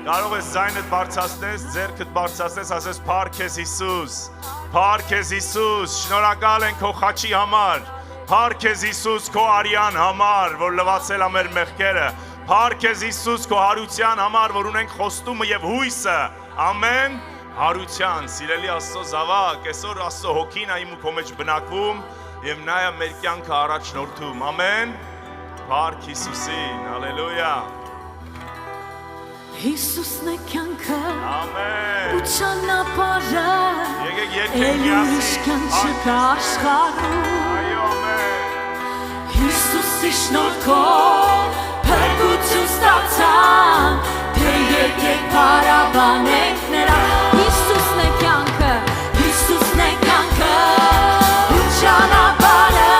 Կարող ես ձայնդ բարձրացնես, ձեռքդ բարձրացնես, ասես փառք քեզ Հիսուս, փառք քեզ Հիսուս, շնորհակալ ենք քո խաչի համար, փառք քեզ Հիսուս քո արյան համար, որ լվացել ա մեր մեղքերը, փառք քեզ Հիսուս քո հարության համար, որ ունենք խոստումը եւ հույսը, ամեն, հարության, սիրելի Աստծո զավակ, այսօր Աստծո հոգին ա իմ ու քո մեջ բնակվում եւ նա է մեր կյանքը առաջնորդում, ամեն, փառք Հիսուսին, հալելույա Հիսուսն է կյանքը, ամեն, ու ճանապարհը, եկեք էլ ուրիշ կյանք չկա աշխարհում, այո, ամեն, Հիսուսի շնորհքով փրկություն ստացանք, թե եկեք փառաբանենք Նրան, Հիսուսն է կյանքը, Հիսուսն է կյանքը, ու ճանապարհը,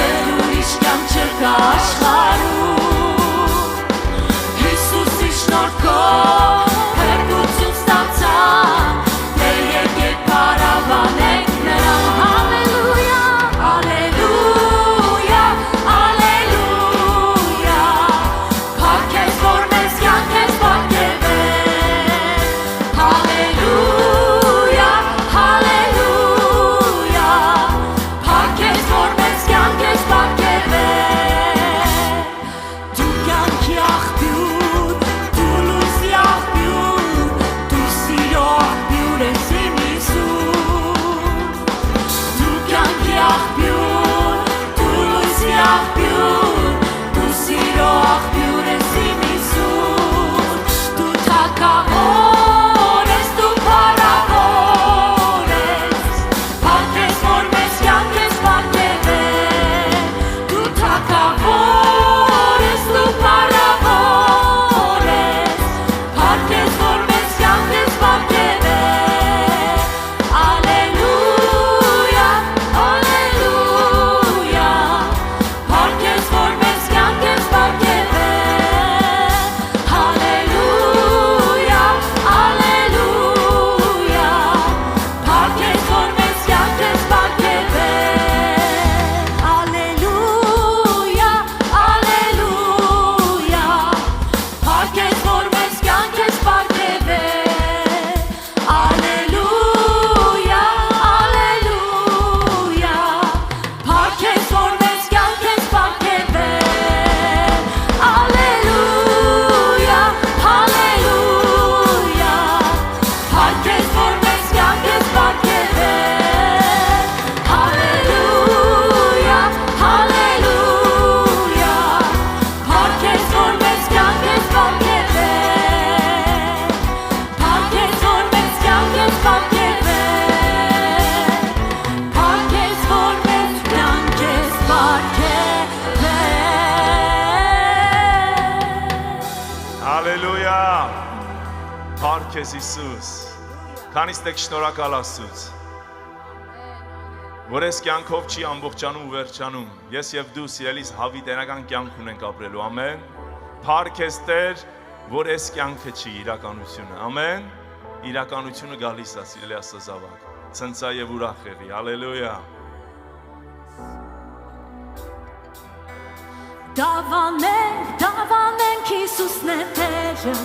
էլ ուրիշ կյանք չկա աշխարհում Փրկություն ստացանք, թե եկեք փառաբանենք Նրան, հալելույա, հալելույա, հալելույա, փառք քեզ, որ մեզ կյանք ես պարգևել, հալելույա, հալելույա, փառք քեզ, որ մեզ կյանք ես պարգևել, դու կյանքի աղբյուր Քեզ Հիսուս, քանից եք շնորհակալ Աստծուց, որ ես կյանքով չի ամբողջանում ու վերջանում, ես եւ դու սիրելիս հավիտենական կյանք ունենք ապրելու, ամեն, փառք քեզ Տեր, որ ես կյանքը չի իրականությունը, ամեն, իրականությունը գալիս է սիրելի Աստծո զավակ, ցնցա եւ ուրախ եղի, հալելույա Դավանենք Հիսուսն է Տերը,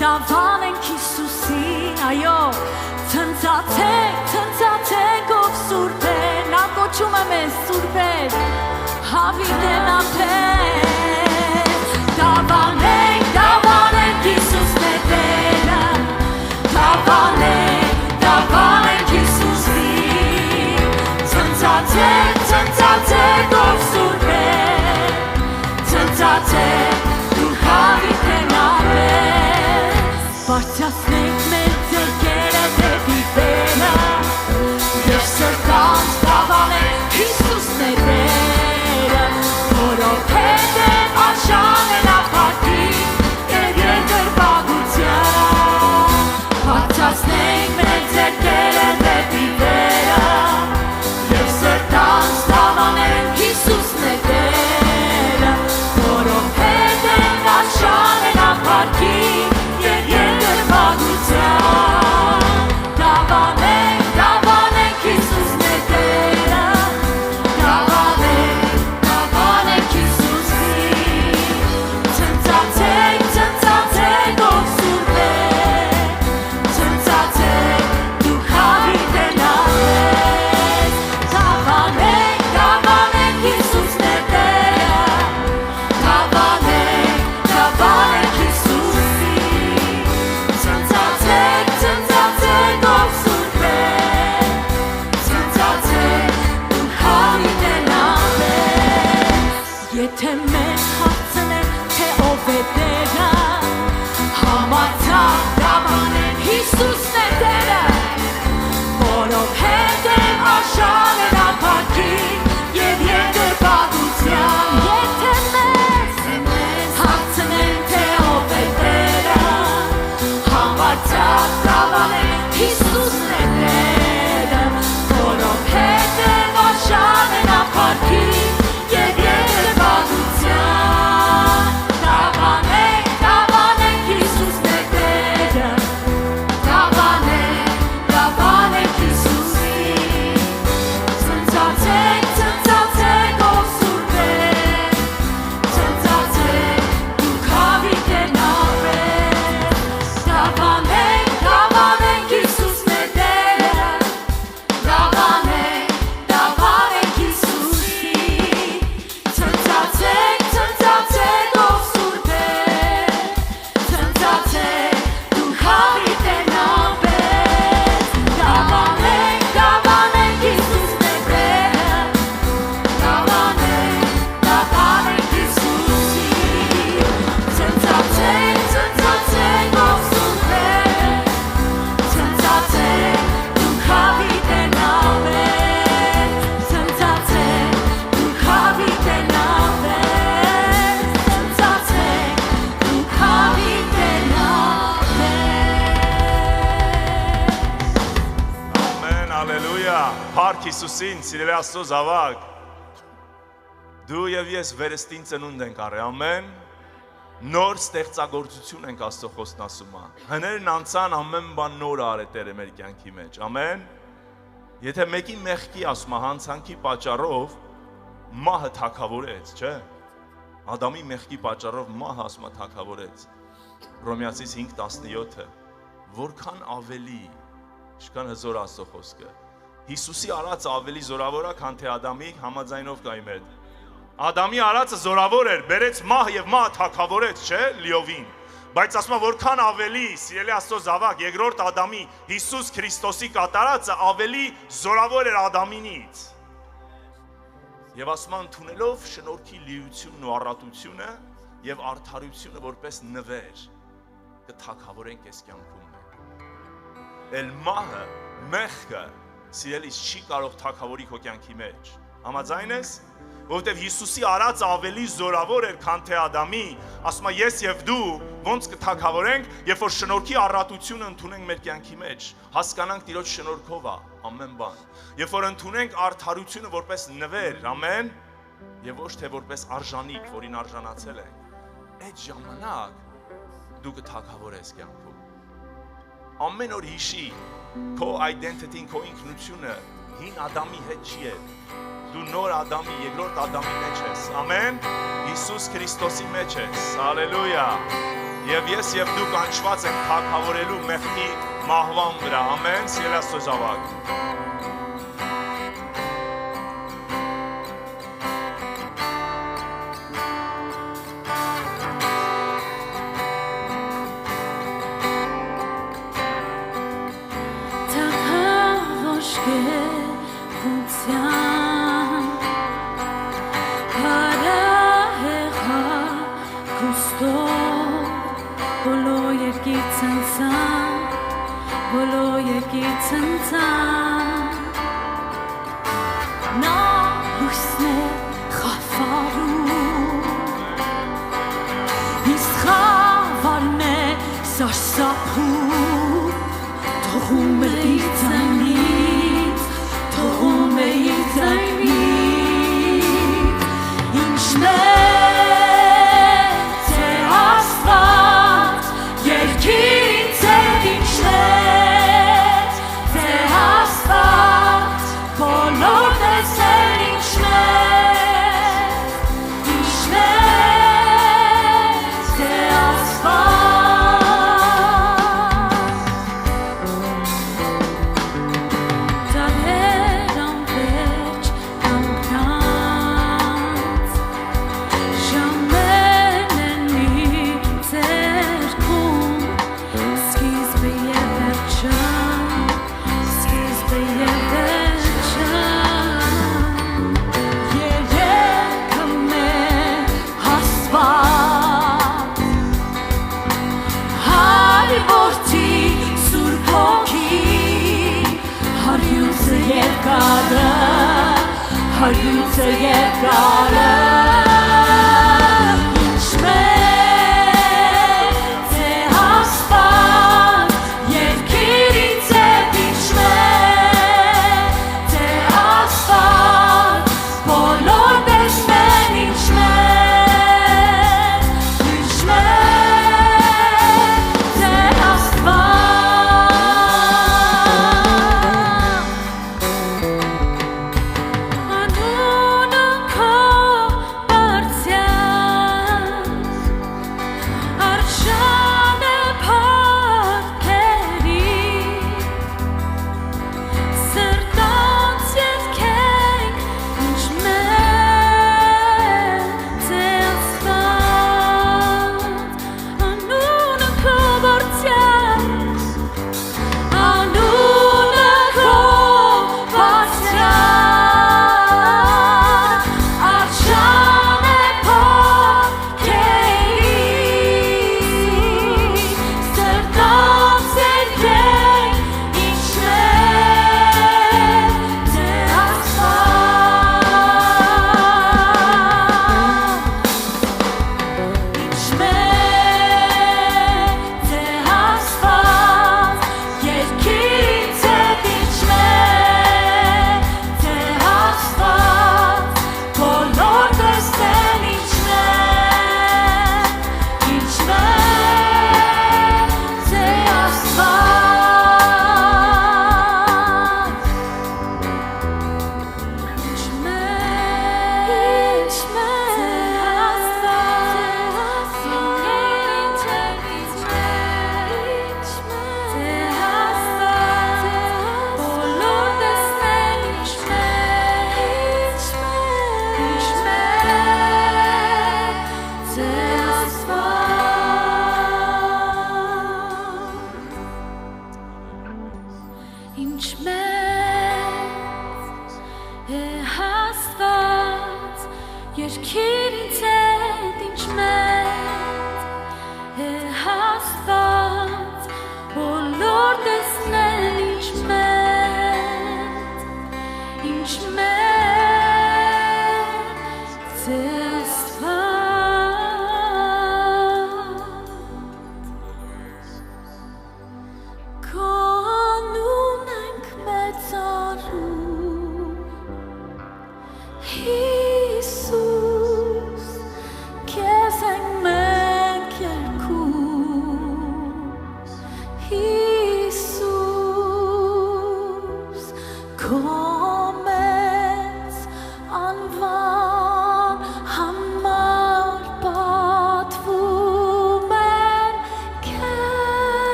դավանենք Հիսուսին, այո, ցնցացեք ով սուրբ է, նա կոչում է մեզ սուրբեր, հավիտենապես, դավանենք Հիսուսն է Տերը, դավանենք Հիսուսին, ցնցացեք ով սուրբ է, ցնցացեք դու հավիտենապես, բարձրացնենք մեր ձեռքերը դեպի վերը, և սրտանց դավանենք Հիսուսն է Տերը, որովհետև Փառք Հիսուսին, սիրելի Աստծո զավակ։ Դու եւ ես վերստին ծնունդ ենք առել, ամեն։ Նոր ստեղծագործություն ենք Աստծո խոսքն ասում է։ Հներն անցան ամեն բան նոր արե Տերը մեր կյանքի մեջ, ամեն։ Եթե մեկի մեղքի ասում է հանցանքի պատճառով մահը թագավորեց, չէ՞։ Ադամի մեղքի պատճառով մահը ասում է թագավորեց։ Հռոմեացիս 5:17-ը որքան ավելի ինչքան հզոր Աստծո խոսքը։ Հիսուսի արածը ավելի զորավոր է, քան թե Ադամի համաձայնով կայի մեր։ Ադամի արածը զորավոր էր, բերեց մահ եւ մահը թագավորեց, չէ՞, լիովին։ Բայց ասում է որքան ավելի, սիրելի Աստծո զավակ, երկրորդ Ադամի Հիսուս Քրիստոսի կատարածը ավելի զորավոր էր Ադամինից։ Եվ ասում է ընդունելով շնորհքի լիությունն ու առատությունը եւ արդարությունը որպես նվեր կթագավորենք այս կյանքում։ Էլ մահը, մեղքը, սիրելիս չի կարող թագավորի քո կյանքի մեջ։ Համաձայն ես։ Որովհետև Հիսուսի արածը ավելի զորավոր էր, քան թե Ադամի, ասում է ես եւ դու ոնց կթագավորենք, երբ որ շնորհքի առատությունը ընդունենք մեր կյանքի մեջ, հասկանանք Տիրոջ շնորհքով է ամեն բան։ Երբ որ ընդունենք արդարությունը որպես նվեր, ամեն, եւ ոչ թե որպես արժանիք, որին արժանացել ենք, այդ ժամանակ դու կթագավորես կյանքում։ Ամեն օր հիշի քո identity-ին, քո ինքնությունը հին Ադամի հետ չի է։ Դու նոր Ադամի, երկրորդ Ադամի մեջ ես, ամեն, Հիսուս Քրիստոսի մեջ ես, հալելույա, և ես և դու կանչված ենք թագավորելու մեղքի մահվան վրա, ամեն, սիրելի Աստծո զավակ։ Anuna ko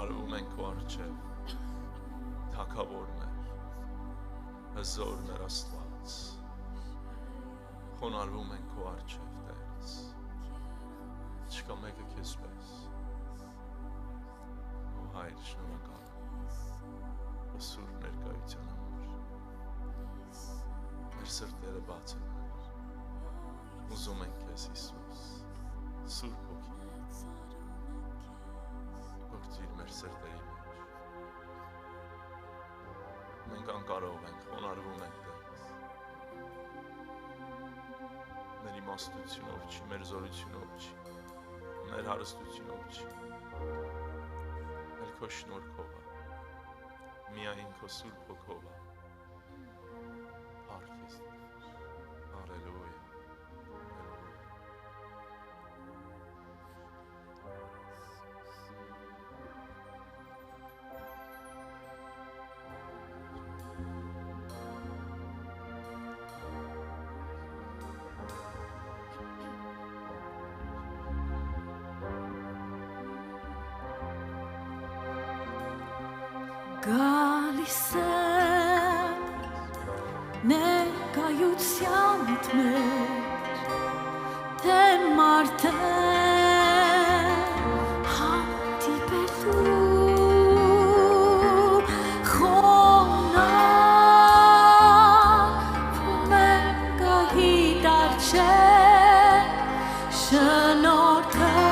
Արվում ենք քո առջև թագավոր մեր հզոր մեր Աստված խոնարհվում ենք քո առջև Տեր չկա մեկը քեզ պես Ո Հայր շնորհակալ Ո սուրբ ներկայության համար մեր սրտերը բաց են ուզում ենք քեզ Հիսուս սուրբ ոգի գործիր մեր սրտերի մեջ մենք անկարող ենք խոնարհվում ենք Տեր մեր իմաստությունով չի մեր զորությունով չի մեր հարստությունով չի այլ քո շնորհքով միայն քո սուրբ հոգով Փառք քեզ Հալելույա Գալիս եմ ներկայությանդ մեջ թե մարդեն հանդիպելու խոնարհվում եմ գահիդ առջև շնորհքդ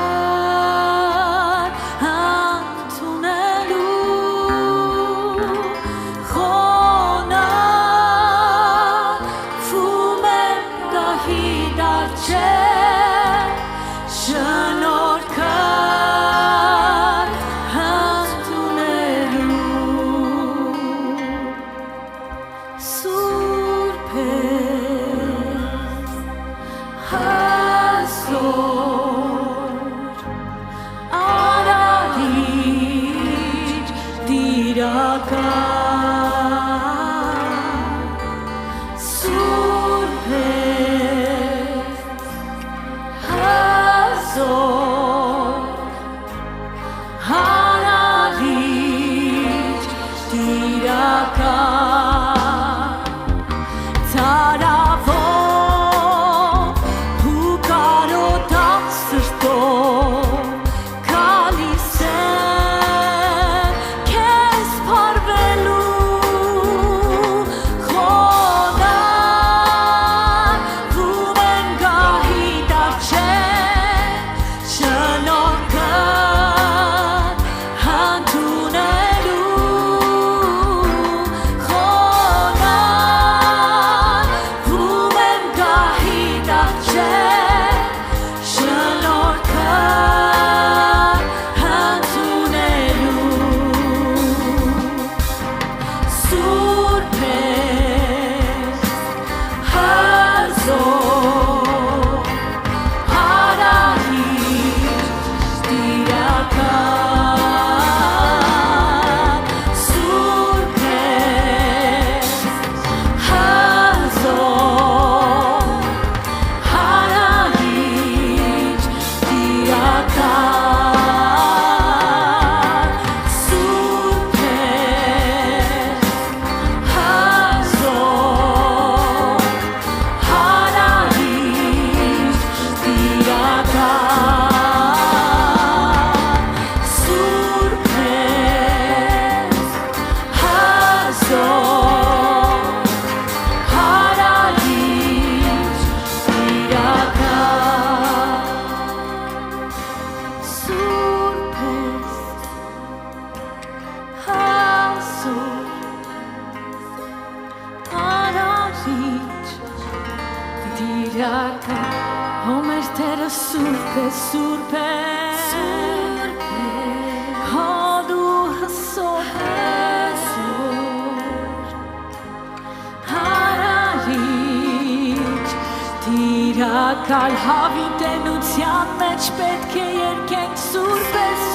Կալ հավիտենության մեջ պետք է երկենք սուրբ ես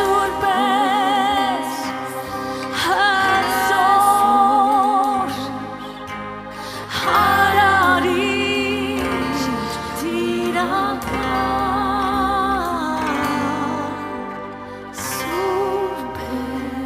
հազոր հարարիչ տիրական սուրբ ես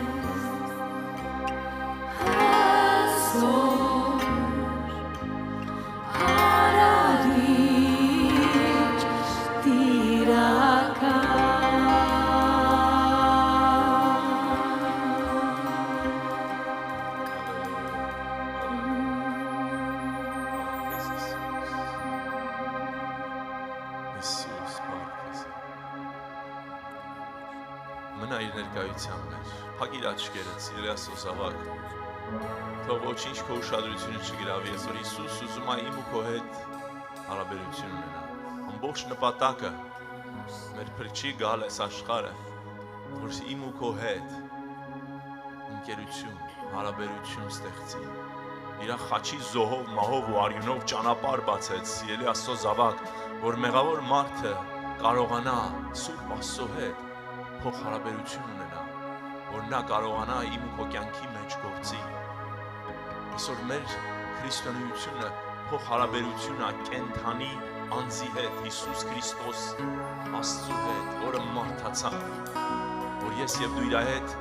ներկայության մեջ։ Փակիր աչքերդ, սիրելի Աստծո զավակ։ Թող ոչինչ քո ուշադրությունը չգրավի, այսօր Հիսուս ուզում է իմ ու քո հետ հարաբերություն ունենալ։ Ամբողջ նպատակը մեր փրկի գալ այս աշխարհը, որ իմ ու քո հետ ընկերություն, հարաբերություն ստեղծի։ Իր խաչի զոհով, մահով ու արյունով ճանապարհ բացեց, սիրելի Աստծո զավակ, որ մեղավոր մարդը կարողանա Սուրբ Աստծո հետ փոխ հարաբերություն ունենա, որ նա կարողանա իմ ու քո կյանքի մեջ գործի։ Այսօր մեր քրիստոնեությունը փոխ հարաբերությունն է կենթանի անձի հետ, Հիսուս Քրիստոս Աստծո հետ, որը մարդացավ, որ ես եւ դու իր հետ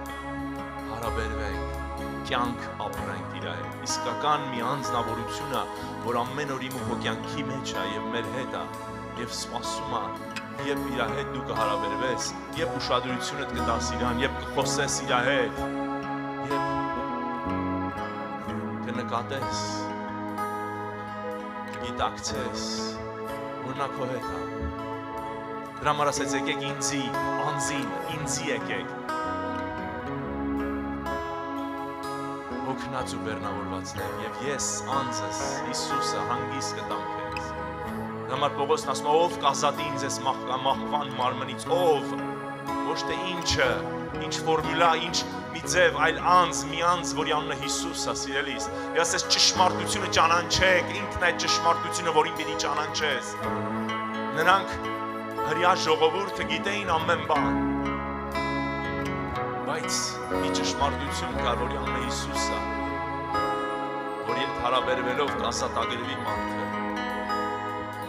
հարաբերվենք, կյանք ապրենք իր հետ։ Իսկական մի անձնավորություն է, որ ամեն օր իմ ու քո կյանքի մեջ է եւ մեր հետ է եւ սպասում է, երբ իր հետ դու կհարաբերվես, երբ ուշադրությունդ կտաս իրան, երբ կխոսես իր հետ, երբ կնկատես, գիտակցես, որ նա քո հետ է։ Դրա համար ասեց եկեք ինձի, անձին, ինձի եկեք։ Հոգնած ու բեռնավորվածներ, եւ ես անձս, Հիսուսը հանգիստ կտամ քեզ։ Դրա համար Պողոսն ասում է, ով կազատի ինձ այս մահվան մարմնից, ով, ոչ թե ինչը, ինչ ֆորմուլա, ինչ մի ձև, այլ անձ, մի անձ, որի անունը Հիսուս է, սիրելիս։ Ես ասես ճշմարտությունը ճանաչեք, ինքն այդ ճշմարտությունը, որին պիտի ճանաչես։ Նրանք հրյա ժողովուրդը գիտեին ամեն բան, բայց մի ճշմարտություն կար, որի անունը Հիսուս է, որ երբ հարաբերվելով կազատագրվի մարդը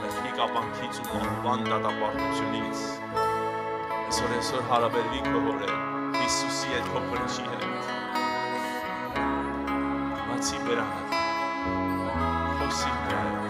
մեղքի կապանքից ու մահվան դատապարտությունից, այսօր հարաբերվի քո հորը Հիսուսի հետ, քո փրկչի հետ, բացի բերանը, խոսի նրա հետ։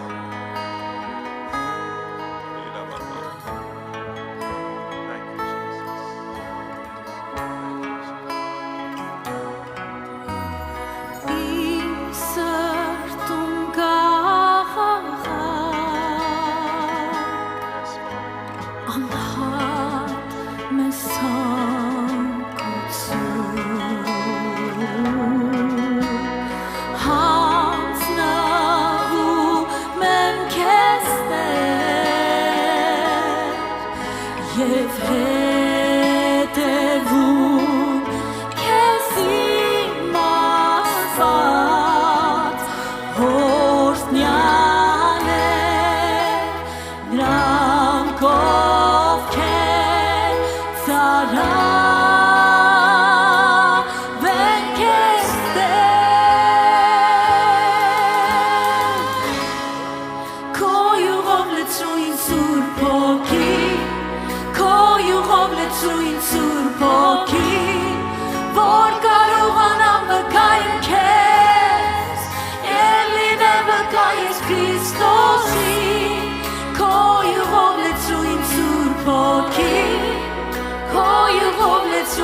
Call you home, let's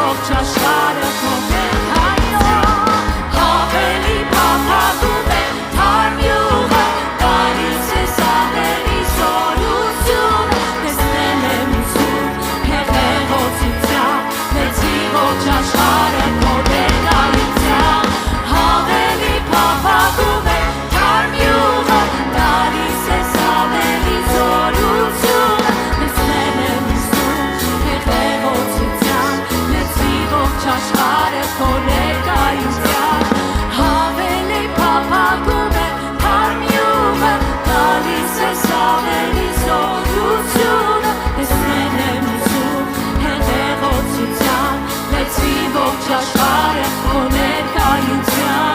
ողջ աշխարհը քո հայո հավելի փափագում է թարմյուղը գալիս է սավերի զորություն տեսնել եմ ուզում հեղեղոցության մեծի ողջ աշխարհը քո ներկայության հավելի փափագում է թարմյուղը գալիս է սավերի զորություն տեսնել եմ ուզում հեղեղոցության մեծի ողջ աշխարհը քո ներկայության հավելի փափագում է թարմյուղը գալիս է սավերի զորությունը տեսնել եմ ուզում հեղեղոցության մեծի ողջ աշխարհը քո ներկայության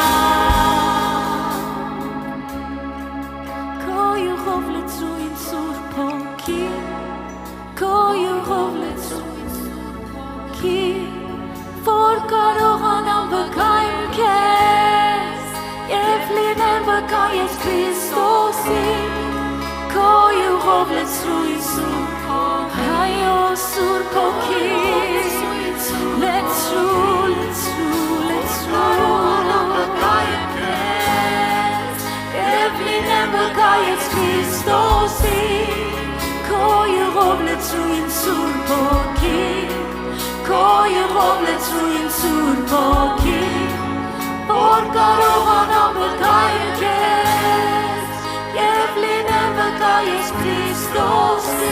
քո յուղով լցրու ինձ սուրբ հոգի քո յուղով լցրու ինձ սուրբ հոգի որ կարողանամ վկայել քեզ և լինեմ վկա ես Քրիստոսի քո յուղով լցրու ինձ սուրբ հոգի հայո սուրբ հոգի լցրու վկայել քեզ և լինեմ վկա ես Քրիստոսի քո յուղով լցրու ինձ սուրբ հոգի քո յուղով լցրու ինձ սուրբ հոգի որ կարողանամ վկայել քեզ և լինեմ վկա ես Քրիստոսի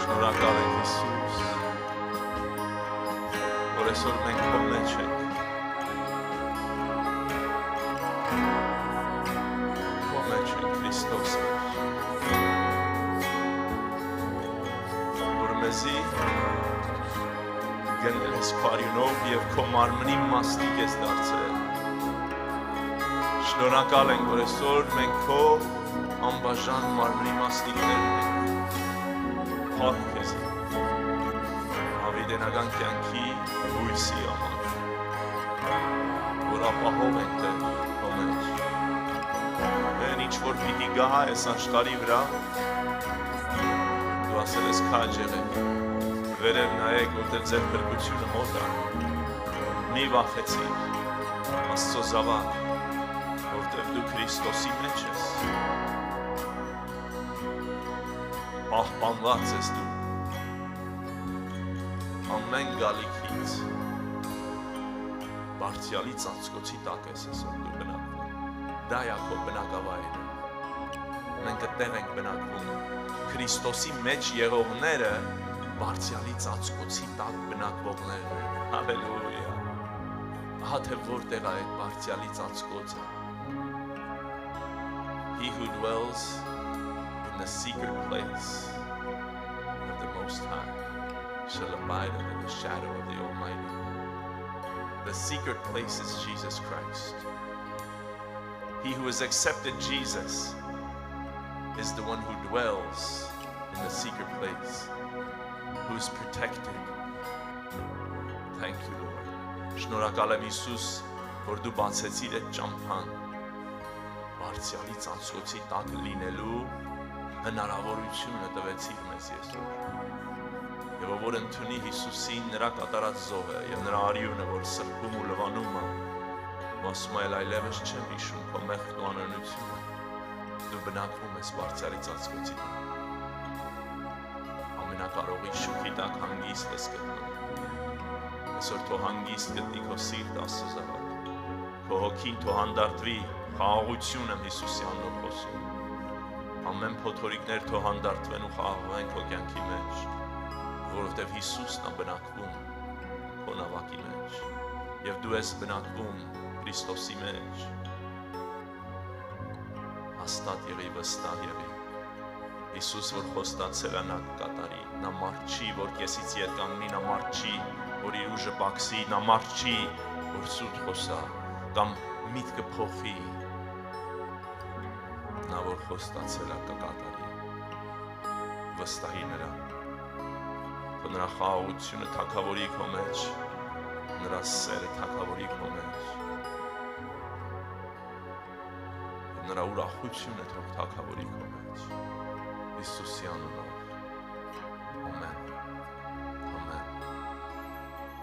Շնորհակալ ենք Հիսուս, որ այսօր մենք քո մեջ ենք, քո մեջ ենք Քրիստոս մեր, որ մեզի գնել ես քո արյունով և քո մարմնի մասնիկ ես դարձրել։ Շնորհակալ ենք, որ այսօր մենք քո անբաժան մարմնի մասնիկներն ենք։ Փառք քեզ հավիտենական կյանքի հույսի համար, որ ապահով ենք Տեր քո մեջ։ Այն ինչ որ պիտի գա այս աշխարհի վրա, դու ասել ես քաջ եղեք, վերև նայեք, որտեղ ձեր փրկությունը մոտ է։ Մի վախեցիր, Աստծո զավակ, որտեղ դու Քրիստոսի մեջ ես։ Պահպանված ես դու ամեն գալիքից բարձյալի ծածկոցի տակ ես այսօր դու բնակվում դա է քո բնակավայրը մենք այդտեղ ենք բնակվում Քրիստոսի մեջ եղողները բարձյալի ծածկոցի տակ բնակվողներն են հալելույա ահա թե որտեղ է այդ բարձյալի ծածկոցը He who dwells in the secret place of the Most High shall abide under the shadow of the Almighty. The secret place is Jesus Christ. He who has accepted Jesus is the one who dwells in the secret place, who is protected. Thank you, Lord. Շնորհակալ եմ Հիսուս, որ դու բացեցիր այդ ճամփան բարձյալի ծածկոցի տակ լինելու հնարավորությունը տվեցիր մեզ այսօր։ Եվ որ ընդունի Հիսուսին նրա կատարած զոհը եւ նրա արյունը, որ սրբում ու լվանում է, ասում է այլևս չեմ հիշում քո մեղքն ու անօրենությունը։ Դու բնակվում ես բարձյալի ծածկոցի տակ։ Ամենակարողի շուքի տակ հանգիստ ես գտնում։ Այսօր թող հանգիստ գտնի քո սիրտ Աստծո զավակ։ Քո հոգին թող հանդարտվի խաղաղություն եմ Հիսուսի անունով խոսում։ Ամեն փոթորիկներ թող հանդարտվեն ու խաղաղվեն քո կյանքի մեջ, որովհետև Հիսուսն է բնակվում քո նավակի մեջ, եւ դու ես բնակվում Քրիստոսի մեջ։ Հաստատ եղի, վստահ եղի։ Հիսուս որ խոստացել է նա կկատարի, նա մարդ չի, որ կեսից ետ կանգնի, նա մարդ չի, որ իր ուժը բացի, նա մարդ չի, որ սուտ խոսա, կամ միտքը փոխի, նա որ խոստացել է կկատարի, վստահի նրան, թող նրա խաղաղությունը թագավորի քո մեջ, նրա սերը թագավորի քո մեջ, նրա ուրախությունը թող թագավորի քո մեջ, Հիսուսի անունով։